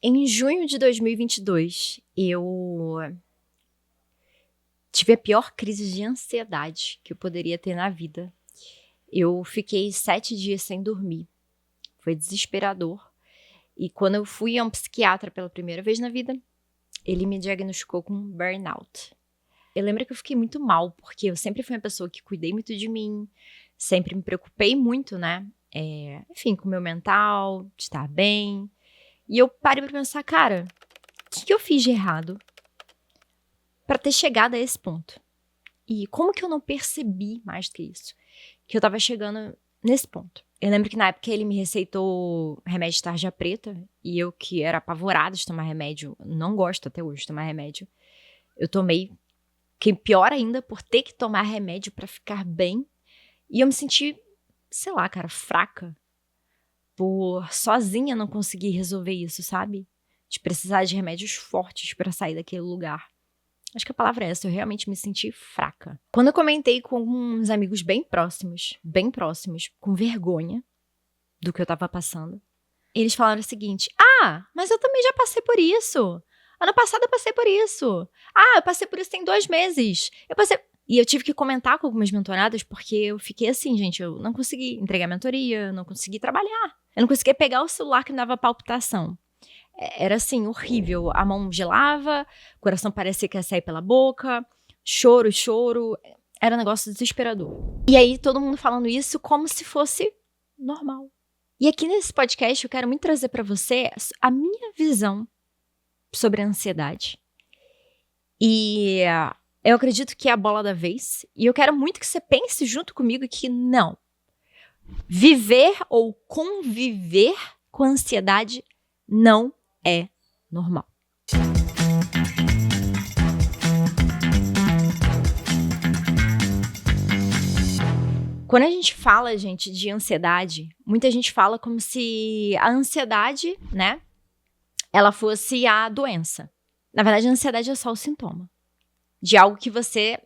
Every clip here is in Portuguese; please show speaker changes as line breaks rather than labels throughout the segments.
Em junho de 2022, eu tive a pior crise de ansiedade que eu poderia ter na vida. Eu fiquei 7 dias sem dormir. Foi desesperador. E quando eu fui a um psiquiatra pela primeira vez na vida, ele me diagnosticou com burnout. Eu lembro que eu fiquei muito mal, porque eu sempre fui uma pessoa que cuidei muito de mim, sempre me preocupei muito, né? Enfim, com o meu mental, de estar bem. E eu parei pra pensar, cara, o que eu fiz de errado pra ter chegado a esse ponto? E como que eu não percebi mais do que isso? Que eu tava chegando nesse ponto. Eu lembro que na época ele me receitou remédio de tarja preta, e eu que era apavorada de tomar remédio, não gosto até hoje de tomar remédio, eu tomei, que pior ainda, por ter que tomar remédio pra ficar bem, e eu me senti, sei lá, cara, fraca, por sozinha não conseguir resolver isso, sabe? De precisar de remédios fortes pra sair daquele lugar. Acho que a palavra é essa, eu realmente me senti fraca. Quando eu comentei com uns amigos bem próximos, com vergonha do que eu tava passando, eles falaram o seguinte: mas eu também já passei por isso. Ano passado eu passei por isso. Eu passei por isso tem 2 meses. E eu tive que comentar com algumas mentoradas, porque eu fiquei assim, gente, eu não consegui entregar mentoria, não consegui trabalhar. Eu não conseguia pegar o celular que me dava palpitação. Era assim, horrível. A mão gelava, o coração parecia que ia sair pela boca, choro. Era um negócio desesperador. E aí, todo mundo falando isso como se fosse normal. E aqui nesse podcast, eu quero muito trazer pra você a minha visão sobre a ansiedade. E eu acredito que é a bola da vez. E eu quero muito que você pense junto comigo que não. Viver ou conviver com a ansiedade não é normal. Quando a gente fala, gente, de ansiedade, muita gente fala como se a ansiedade, né, ela fosse a doença. Na verdade, a ansiedade é só o sintoma de algo que você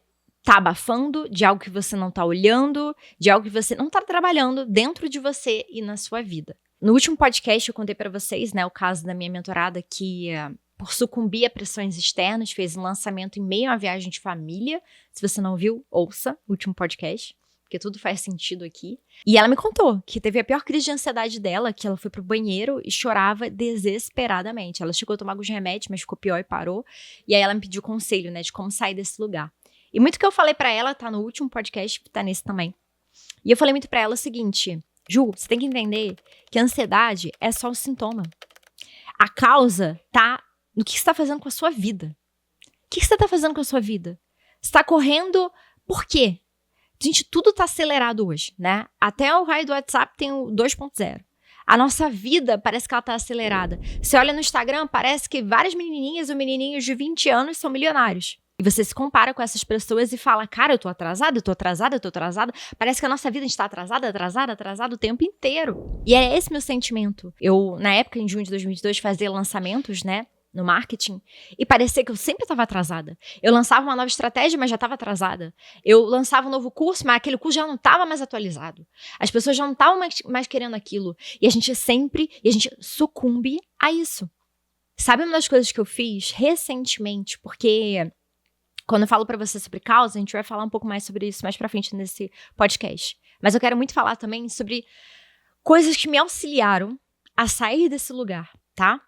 tá abafando, de algo que você não tá olhando, de algo que você não tá trabalhando dentro de você e na sua vida. No último podcast eu contei pra vocês, né, o caso da minha mentorada que, por sucumbir a pressões externas, fez um lançamento em meio a uma viagem de família. Se você não viu, ouça o último podcast, porque tudo faz sentido aqui. E ela me contou que teve a pior crise de ansiedade dela, que ela foi pro banheiro e chorava desesperadamente. Ela chegou a tomar alguns remédios, mas ficou pior e parou. E aí ela me pediu conselho, né, de como sair desse lugar. E muito que eu falei pra ela tá no último podcast, tá nesse também. E eu falei muito pra ela o seguinte: Ju, você tem que entender que a ansiedade é só o sintoma. A causa tá no que você tá fazendo com a sua vida. O que você tá fazendo com a sua vida? Você tá correndo por quê? Gente, tudo tá acelerado hoje, né? Até o raio do WhatsApp tem o 2.0. A nossa vida parece que ela tá acelerada. Você olha no Instagram, parece que várias menininhas ou menininhos de 20 anos são milionários. E você se compara com essas pessoas e fala, cara, eu tô atrasada. Parece que a nossa vida está atrasada o tempo inteiro. E é esse meu sentimento. Eu, na época, em junho de 2022, fazia lançamentos, né, no marketing, e parecia que eu sempre estava atrasada. Eu lançava uma nova estratégia, mas já estava atrasada. Eu lançava um novo curso, mas aquele curso já não estava mais atualizado. As pessoas já não estavam mais querendo aquilo. E a gente sucumbe a isso. Sabe uma das coisas que eu fiz recentemente? Porque quando eu falo pra você sobre causa, a gente vai falar um pouco mais sobre isso mais pra frente nesse podcast. Mas eu quero muito falar também sobre coisas que me auxiliaram a sair desse lugar, tá?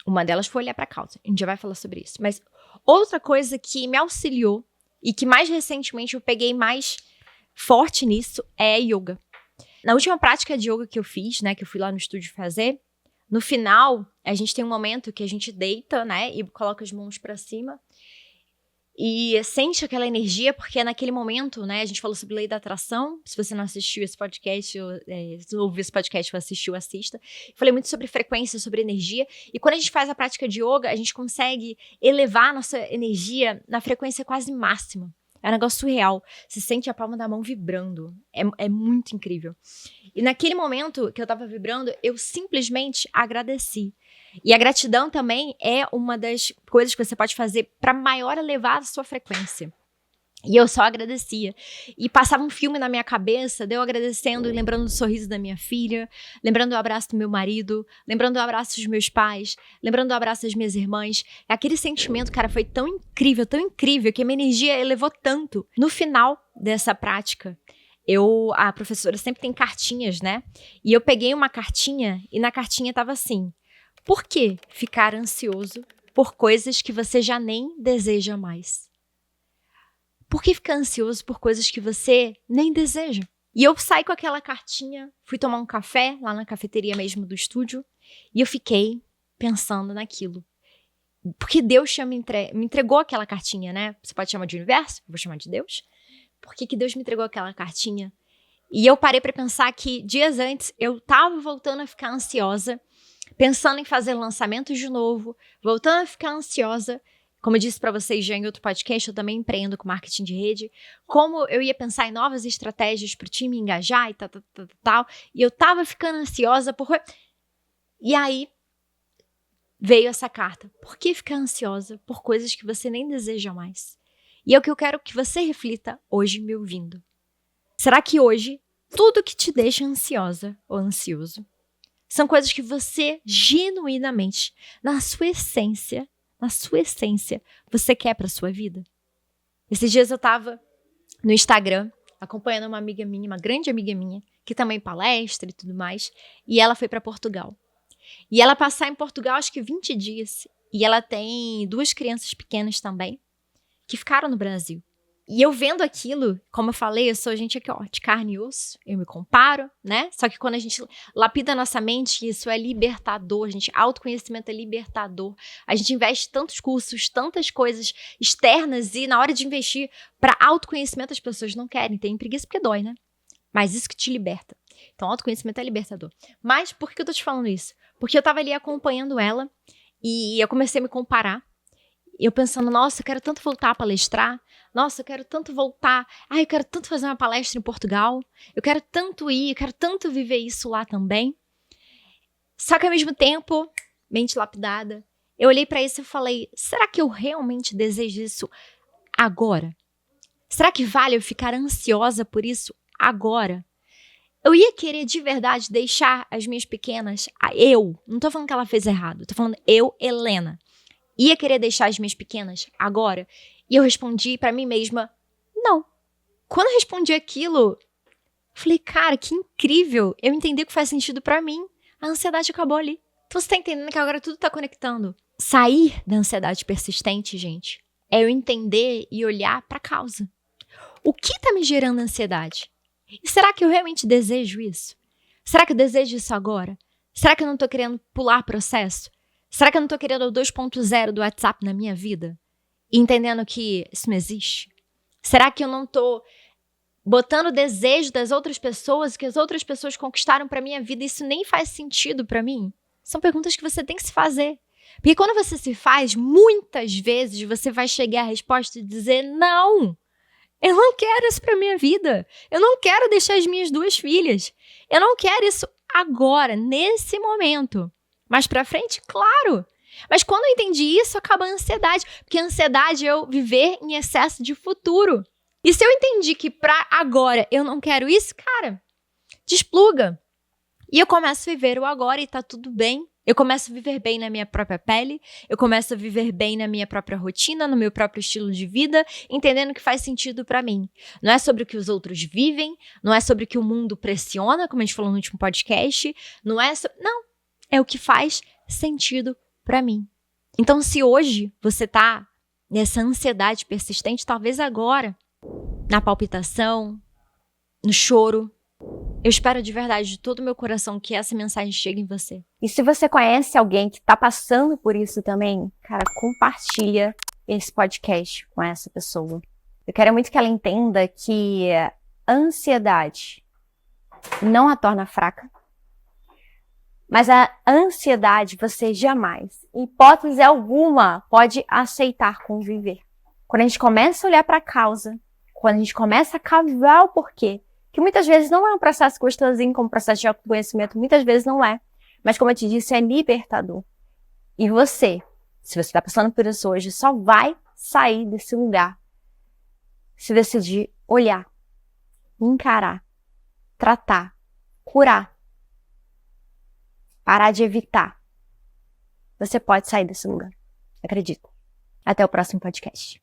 Uma delas foi olhar pra causa. A gente já vai falar sobre isso. Mas outra coisa que me auxiliou e que mais recentemente eu peguei mais forte nisso é yoga. Na última prática de yoga que eu fiz, né, que eu fui lá no estúdio fazer, no final, a gente tem um momento que a gente deita, né, e coloca as mãos pra cima e sente aquela energia, porque naquele momento, né, a gente falou sobre lei da atração. Se você não assistiu esse podcast, se ouviu esse podcast ou assistiu, assista. Falei muito sobre frequência, sobre energia. E quando a gente faz a prática de yoga, a gente consegue elevar a nossa energia na frequência quase máxima. É um negócio surreal. Você sente a palma da mão vibrando. É muito incrível. E naquele momento que eu tava vibrando, eu simplesmente agradeci. E a gratidão também é uma das coisas que você pode fazer para maior elevar a sua frequência. E eu só agradecia. E passava um filme na minha cabeça, eu agradecendo e lembrando do sorriso da minha filha, lembrando do abraço do meu marido, lembrando do abraço dos meus pais, lembrando do abraço das minhas irmãs. Aquele sentimento, cara, foi tão incrível, que a minha energia elevou tanto. No final dessa prática, a professora sempre tem cartinhas, né? E eu peguei uma cartinha e na cartinha tava assim: por que ficar ansioso por coisas que você já nem deseja mais? Por que ficar ansioso por coisas que você nem deseja? E eu saí com aquela cartinha, fui tomar um café lá na cafeteria mesmo do estúdio, e eu fiquei pensando naquilo. Porque Deus me entregou aquela cartinha, né? Você pode chamar de universo, eu vou chamar de Deus. Por que Deus me entregou aquela cartinha? E eu parei para pensar que dias antes eu tava voltando a ficar ansiosa, pensando em fazer lançamentos de novo, voltando a ficar ansiosa. Como eu disse para vocês já em outro podcast, eu também empreendo com marketing de rede. Como eu ia pensar em novas estratégias para o time engajar e tal. E eu tava ficando ansiosa por... E aí veio essa carta. Por que ficar ansiosa por coisas que você nem deseja mais? E é o que eu quero que você reflita hoje me ouvindo. Será que hoje tudo que te deixa ansiosa ou ansioso são coisas que você genuinamente, na sua essência, você quer pra sua vida? Esses dias eu tava no Instagram, acompanhando uma amiga minha, uma grande amiga minha, que também palestra e tudo mais, e ela foi pra Portugal. E ela passar em Portugal, acho que 20 dias, e ela tem 2 crianças pequenas também, que ficaram no Brasil. E eu vendo aquilo, como eu falei, eu sou gente aqui, ó, de carne e osso, eu me comparo, né? Só que quando a gente lapida a nossa mente, isso é libertador, autoconhecimento é libertador. A gente investe tantos cursos, tantas coisas externas e na hora de investir para autoconhecimento as pessoas não querem, tem preguiça porque dói, né? Mas isso que te liberta. Então, autoconhecimento é libertador. Mas por que eu tô te falando isso? Porque eu tava ali acompanhando ela e eu comecei a me comparar. E eu pensando, nossa, eu quero tanto voltar a palestrar. Nossa, eu quero tanto voltar. Eu quero tanto fazer uma palestra em Portugal. Eu quero tanto ir, eu quero tanto viver isso lá também. Só que ao mesmo tempo, mente lapidada, eu olhei pra isso e falei, será que eu realmente desejo isso agora? Será que vale eu ficar ansiosa por isso agora? Eu ia querer de verdade deixar as minhas pequenas, não tô falando que ela fez errado, tô falando eu, Helena, ia querer deixar as minhas pequenas agora? E eu respondi pra mim mesma, não. Quando eu respondi aquilo, falei, cara, que incrível. Eu entendi que faz sentido pra mim. A ansiedade acabou ali. Então você tá entendendo que agora tudo tá conectando. Sair da ansiedade persistente, gente, é eu entender e olhar pra causa. O que tá me gerando ansiedade? E será que eu realmente desejo isso? Será que eu desejo isso agora? Será que eu não tô querendo pular processo? Será que eu não tô querendo o 2.0 do WhatsApp na minha vida? E entendendo que isso não existe? Será que eu não tô botando o desejo das outras pessoas, que as outras pessoas conquistaram pra minha vida, e isso nem faz sentido pra mim? São perguntas que você tem que se fazer. Porque quando você se faz, muitas vezes você vai chegar à resposta e dizer, não, eu não quero isso pra minha vida. Eu não quero deixar as minhas 2 filhas. Eu não quero isso agora, nesse momento. Mais pra frente, claro. Mas quando eu entendi isso, acaba a ansiedade. Porque a ansiedade é eu viver em excesso de futuro. E se eu entendi que pra agora eu não quero isso, cara, despluga. E eu começo a viver o agora e tá tudo bem. Eu começo a viver bem na minha própria pele. Eu começo a viver bem na minha própria rotina, no meu próprio estilo de vida, entendendo que faz sentido pra mim. Não é sobre o que os outros vivem, não é sobre o que o mundo pressiona, como a gente falou no último podcast. Não, é o que faz sentido pra mim. Então, se hoje você tá nessa ansiedade persistente, talvez agora, na palpitação, no choro, eu espero de verdade, de todo o meu coração, que essa mensagem chegue em você.
E se você conhece alguém que tá passando por isso também, cara, compartilha esse podcast com essa pessoa. Eu quero muito que ela entenda que a ansiedade não a torna fraca, mas a ansiedade você jamais, em hipótese alguma, pode aceitar conviver. Quando a gente começa a olhar para a causa, quando a gente começa a cavar o porquê, que muitas vezes não é um processo gostosinho como o processo de autoconhecimento, muitas vezes não é, mas como eu te disse, é libertador. E você, se você está passando por isso hoje, só vai sair desse lugar se decidir olhar, encarar, tratar, curar, parar de evitar, você pode sair desse lugar. Acredita. Até o próximo podcast.